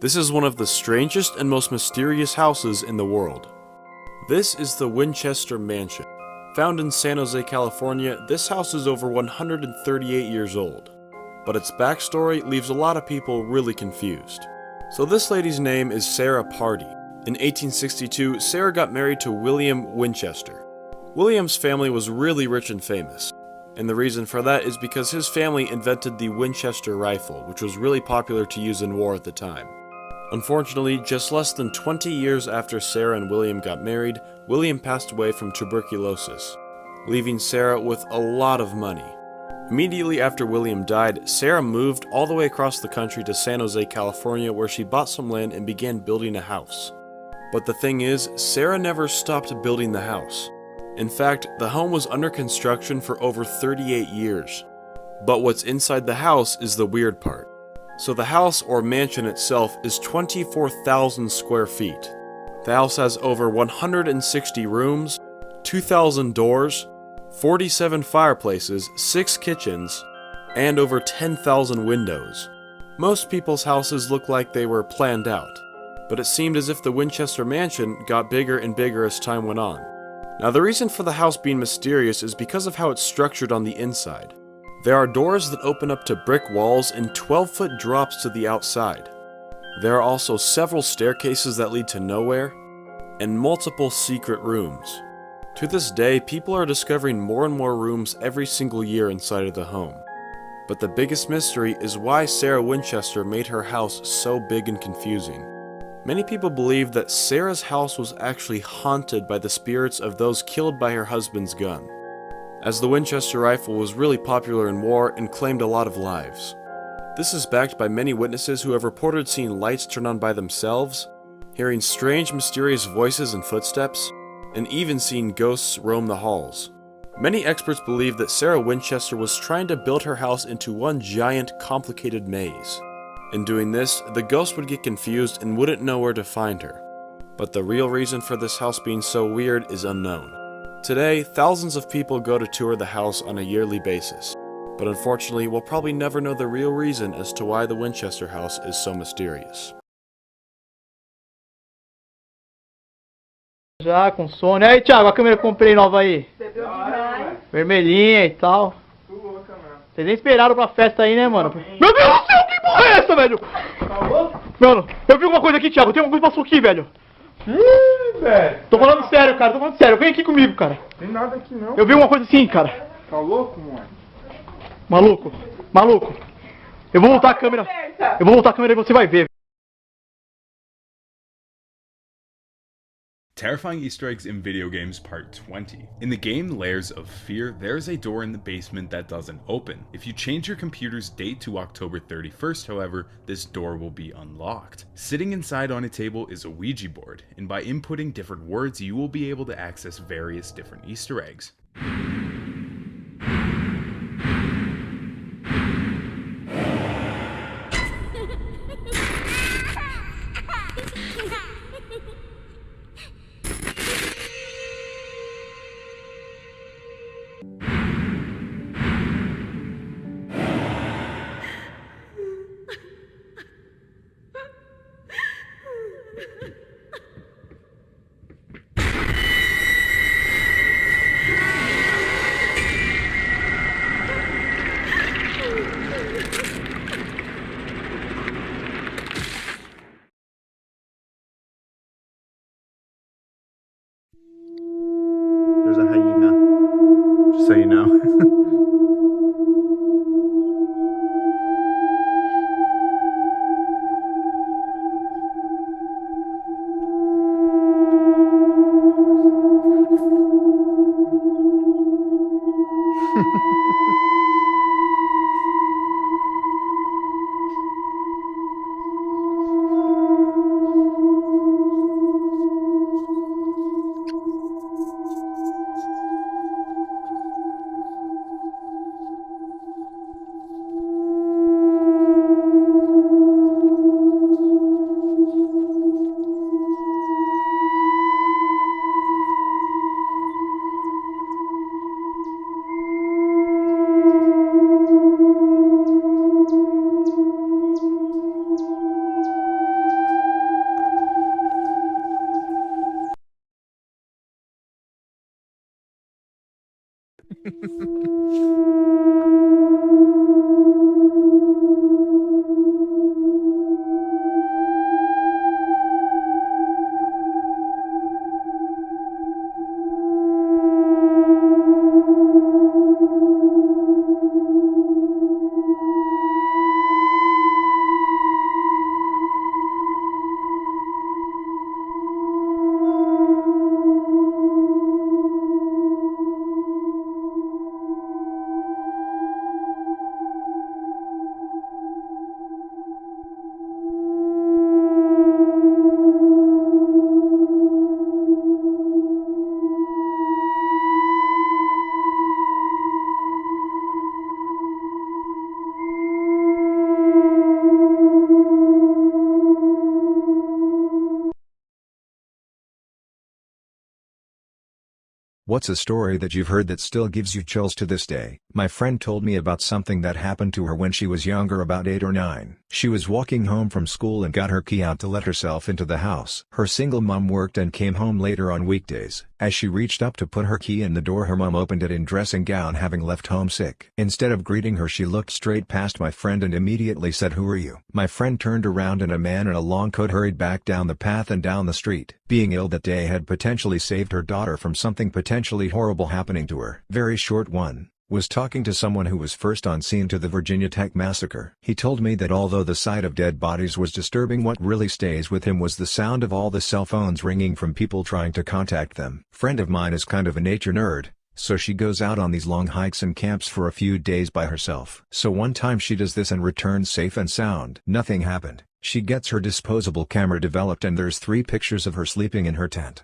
This is one of the strangest and most mysterious houses in the world. This is the Winchester Mansion. Found in San Jose, California, this house is over 138 years old. But its backstory leaves a lot of people really confused. So this lady's name is Sarah Pardee. In 1862, Sarah got married to William Winchester. William's family was really rich and famous. And the reason for that is because his family invented the Winchester rifle, which was really popular to use in war at the time. Unfortunately, just less than 20 years after Sarah and William got married, William passed away from tuberculosis, leaving Sarah with a lot of money. Immediately after William died, Sarah moved all the way across the country to San Jose, California, where she bought some land and began building a house. But the thing is, Sarah never stopped building the house. In fact, the home was under construction for over 38 years. But what's inside the house is the weird part. So the house or mansion itself is 24,000 square feet. The house has over 160 rooms, 2,000 doors, 47 fireplaces, 6 kitchens, and over 10,000 windows. Most people's houses look like they were planned out, but it seemed as if the Winchester Mansion got bigger and bigger as time went on. Now the reason for the house being mysterious is because of how it's structured on the inside. There are doors that open up to brick walls and 12-foot drops to the outside. There are also several staircases that lead to nowhere, and multiple secret rooms. To this day, people are discovering more and more rooms every single year inside of the home. But the biggest mystery is why Sarah Winchester made her house so big and confusing. Many people believe that Sarah's house was actually haunted by the spirits of those killed by her husband's gun, as the Winchester rifle was really popular in war and claimed a lot of lives. This is backed by many witnesses who have reported seeing lights turn on by themselves, hearing strange mysterious voices and footsteps, and even seeing ghosts roam the halls. Many experts believe that Sarah Winchester was trying to build her house into one giant, complicated maze. In doing this, the ghosts would get confused and wouldn't know where to find her. But the real reason for this house being so weird is unknown. Today, thousands of people go to tour the house on a yearly basis, but unfortunately we'll probably never know the real reason as to why the Winchester house is so mysterious. Já com sono. Aí, Thiago, a câmera que eu comprei nova aí. Bebeu demais. Vermelhinha e tal. Tu louca, mano. Vocês nem esperaram pra festa aí, né, mano? Meu Deus do céu, que porra é essa, velho? Tá louco? Mano, eu vi alguma coisa aqui, Thiago. Tem alguma coisa passou aqui, velho. Ih, velho. Tô falando sério, cara. Tô falando sério. Vem aqui comigo, cara. Tem nada aqui não. Eu vi uma coisa assim, cara. Tá louco, mano? Maluco. Maluco. Eu vou voltar a câmera. Eu vou voltar a câmera e você vai ver. Terrifying Easter Eggs in Video Games Part 20. In the game Layers of Fear, there's a door in the basement that doesn't open. If you change your computer's date to October 31st, however, this door will be unlocked. Sitting inside on a table is a Ouija board, and by inputting different words, you will be able to access various different Easter eggs. There's a hyena, just so you know. What's a story that you've heard that still gives you chills to this day? My friend told me about something that happened to her when she was younger, about 8 or 9. She was walking home from school and got her key out to let herself into the house. Her single mom worked and came home later on weekdays. As she reached up to put her key in the door, her mom opened it in dressing gown, having left home sick. Instead of greeting her, she looked straight past my friend and immediately said, "Who are you?" My friend turned around and a man in a long coat hurried back down the path and down the street. Being ill that day had potentially saved her daughter from something potentially horrible happening to her. Very short one. Was talking to someone who was first on scene to the Virginia Tech massacre. He told me that although the sight of dead bodies was disturbing, what really stays with him was the sound of all the cell phones ringing from people trying to contact them. Friend of mine is kind of a nature nerd, so she goes out on these long hikes and camps for a few days by herself. So one time she does this and returns safe and sound. Nothing happened. She gets her disposable camera developed and there's 3 pictures of her sleeping in her tent.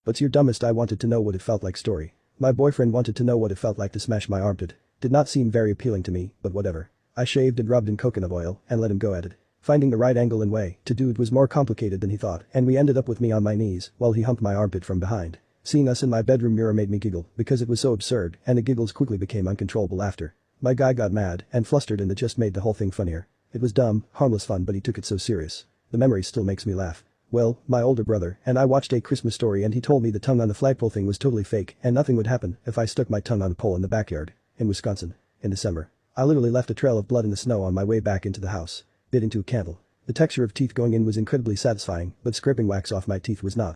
What's your dumbest I wanted to know what it felt like story? My boyfriend wanted to know what it felt like to smash my armpit. Did not seem very appealing to me, but whatever. I shaved and rubbed in coconut oil and let him go at it. Finding the right angle and way to do it was more complicated than he thought, and we ended up with me on my knees while he humped my armpit from behind. Seeing us in my bedroom mirror made me giggle because it was so absurd, and the giggles quickly became uncontrollable laughter. My guy got mad and flustered and it just made the whole thing funnier. It was dumb, harmless fun, but he took it so serious. The memory still makes me laugh. Well, my older brother and I watched A Christmas Story and he told me the tongue on the flagpole thing was totally fake and nothing would happen if I stuck my tongue on a pole in the backyard. In Wisconsin. In December. I literally left a trail of blood in the snow on my way back into the house. Bit into a candle. The texture of teeth going in was incredibly satisfying, but scraping wax off my teeth was not.